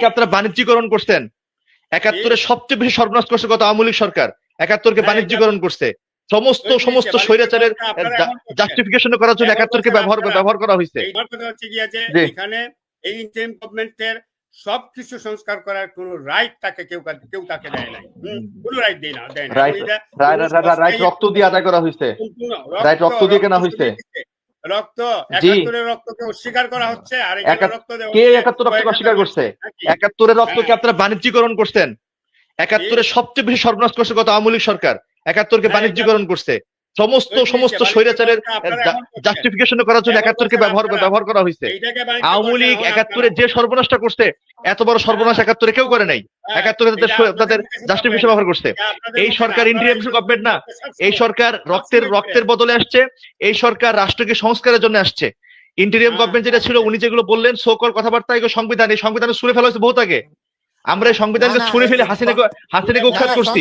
আপনারা বাণিজ্যিকরণ করছেন। ৭১-এ সবচেয়ে বেশি সর্বনাশ করছে গত আওয়ামী লীগ সরকার। ৭১-কে বাণিজ্যিকরণ করছে। সমস্ত স্বৈরাচারের জাস্টিফিকেশন করার জন্য ৭১-কে ব্যবহার করা হয়েছে। এখানে এই ইন্টারিম গভর্নমেন্টের সবকিছু সংস্কার করার কোন রাইট তাকে কেউ তাকে দেয় নাই, কোন রাইট দেয় না। রাইট রক্ত দিয়ে আদায় করা হয়েছে, রাইট রক্ত দিয়ে কেনা হয়েছে। রক্ত ৭১-এর রক্তকে অস্বীকার করা হচ্ছে। আর কে ৭১ রক্তকে অস্বীকার করছে? ৭১-এর রক্তকে আপনারা বাণিজ্যিকরণ করছেন। ৭১-এ সবচেয়ে বেশি সর্বনাশ করছে গত আওয়ামী লীগ সরকার। ৭১-কে বাণিজ্যিকরণ করছে। সমস্ত স্বৈরাচারের জাস্টিফিকেশন করার জন্য ৭১-কে ব্যবহার করা হয়েছে। আওয়ামী লীগ ৭১-এ যে সর্বনাশটা করছে, এত বড় সর্বনাশ ৭১-এ কেউ করে নাই। ৭১-এ তাদের জাস্টিফিকেশন ব্যবহার করছে। এই সরকার ইন্টারিম গভর্নমেন্ট না, এই সরকার রক্তের বদলে আসছে। এই সরকার রাষ্ট্রকে সংস্কারের জন্য আসছে। ইন্টারিম গভর্নমেন্ট যেটা ছিল, উনি যেগুলো বললেন সোকল কথাবার্তা, এগুলো সংবিধান, এই সংবিধানে ছুঁড়ে ফেলা হয়েছে বহুত আগে। আমরা এই সংবিধানকে ছুঁড়ে ফেলে হাসিনাকে উৎখাত করছি।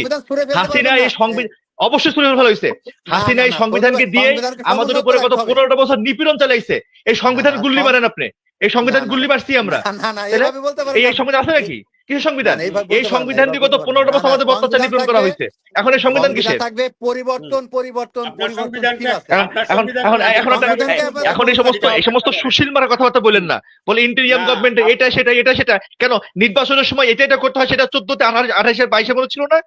হাসিনা এই সংবিধান অবশ্যই ছুঁড়ে ফেলা হয়েছে। হাসিনা এই সংবিধানকে দিয়ে আমাদের উপরে গত ১৫টা বছর নিপীড়ন চালাইছে। এই সংবিধান গুল্লি মারেন আপনি। এই সংবিধান গুল্লি মারছি আমরা। এই সংবিধান আছে নাকি? কিছু সংবিধান, এই সংবিধানকে গত ১৫টা বছর আমাদের অত্যাচার নিপীড়ন করা হয়েছে। এখন এই সংবিধান কিসের? এখন এই সমস্ত সুশীল মারা কথাবার্তা বলেন না। বলে ইন্টেরিয়াম গভর্নমেন্ট এটা সেটা। কেন নির্বাচনের সময় এটা করতে হয়? সেটা ১৪-তে ২৮-এ ২২-এ মনে ছিল না?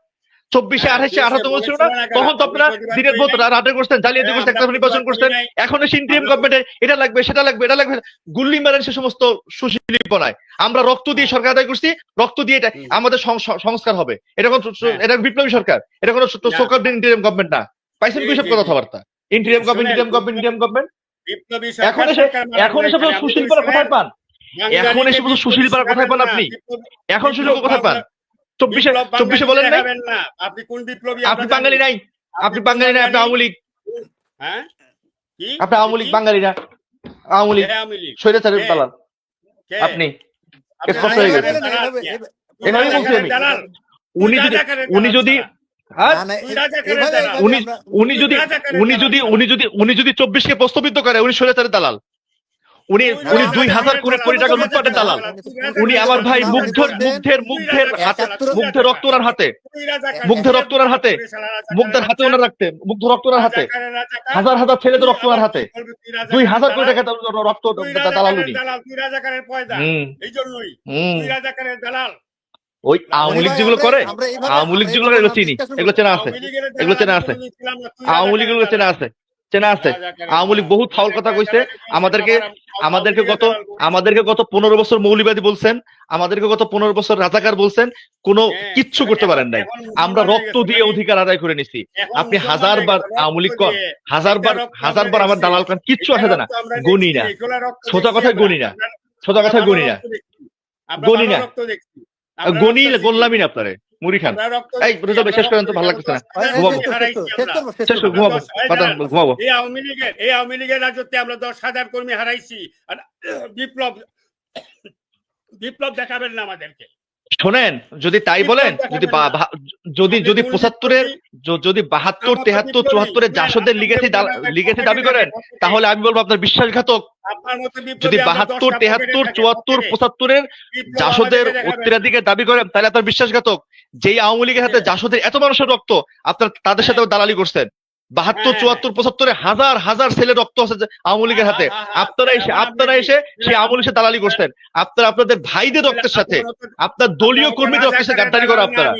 ২৪-এ ২৮-এ ২৮-তে মনে ছিল না? তখন তো আপনারা দিনের ভোট রাতে করছেন, জালিয়াতি করছেন, একটা নির্বাচন করছেন। এখন এসে ইন্টেরিয়াম গভর্নমেন্ট এটা লাগবে, সেটা লাগবে, এটা লাগবে, গুল্লি মারেন সে সমস্ত সুশীলপনায়। আমরা রক্ত দিয়ে সরকার আদায় করছি, রক্ত দিয়ে এটা আমাদের সংস্কার হবে। এটা বিপ্লবী সরকার, এটা কোনো সোকল ইন্টেরিয়াম গভর্নমেন্ট না। পাইছেন কি সব কথাবার্তা? ইন্টেরিয়াম গভর্নমেন্ট এখন এসব সুশীলপনা কোথায় পান? এখন এসে সুশীলপনা কোথায় পান আপনি? এখন সুশীল কোথায় পান? ২৪-এ বলেন নাই আপনি কোন বিপ্লবী? আপনি বাঙালি নাই, আপনি আওয়ামী লীগ। হ্যাঁ, আপনি আওয়ামী লীগ, বাঙালি না, আওয়ামী লীগ, স্বৈরাচারের দালাল আপনি। স্পষ্ট হয়ে গেছে। এভাবেই বলছি আমি। উনি যদি ২৪-কে প্রশ্নবিদ্ধ করে, উনি স্বৈরাচারের দালাল। উনি ২০০০ কোটি টাকা লুটপাটের দালাল। উনি আমার ভাই মুগ্ধের রক্ত ওনার হাতে, মুগ্ধের হাতে ওনার রাখতে, মুগ্ধ রক্ত ওনার হাতে, হাজার ছেলেদের রক্ত ওনার হাতে। ২০০০ কোটি টাকা রক্ত দালাল উনি। ওই আওয়ামী লীগ যেগুলো করে, আওয়ামী লীগ যেগুলো এগুলো চিনি, এগুলো চেনা আছে। আওয়ামী লীগ এগুলো চেনা আছে। আওয়ামী লীগ বহুত ফাউল কথা কইছে। আমাদেরকে গত ১৫ বছর মৌলবাদী বলছেন, আমাদেরকে গত ১৫ বছর রাজাকার বলছেন, কোনো কিচ্ছু করতে পারেন নাই। আমরা রক্ত দিয়ে অধিকার আদায় করে নিছি। আপনি হাজারবার আওয়ামী লীগ কর, হাজারবার আমার দালাল করেন, কিচ্ছু আসে না। গণি না, সোজা কথায় গণি না। গণলামই না আপনারে মুড়ি খান। এই শেষ করেন তো, ভালো লাগতেছে না, ঘুমাবো। এই আওয়ামী লীগের রাজত্বে আমরা ১০,০০০ কর্মী হারাইছি। বিপ্লব দেখাবেন না আমাদেরকে। শোনেন, যদি তাই বলেন, যদি ৭৫-এর, যদি ৭২, ৭৩, ৭৪-এর জাসদের লিগেছে দাবি করেন, তাহলে আমি বলবো আপনার বিশ্বাসঘাতক। যদি ৭২, ৭৩, ৭৪, ৭৫-এর জাসদের উত্তরাধিকার দাবি করেন, তাহলে আপনার বিশ্বাসঘাতক। যেই আওয়ামী লীগের হাতে জাসদের এত মানুষের রক্ত, আপনার তাদের সাথে দালালি করছেন। ৭২, ৭৪, ৭৫-এ হাজার ছেলে রক্ত আছে আওয়ামী লীগের হাতে। আপনারা এসে সেই আওয়ামী লীগের দালালি করছেন। আপনারা আপনাদের ভাইদের রক্তের সাথে, আপনার দলীয় কর্মীদের রক্তের সাথে গাদ্দারি করা আপনারা।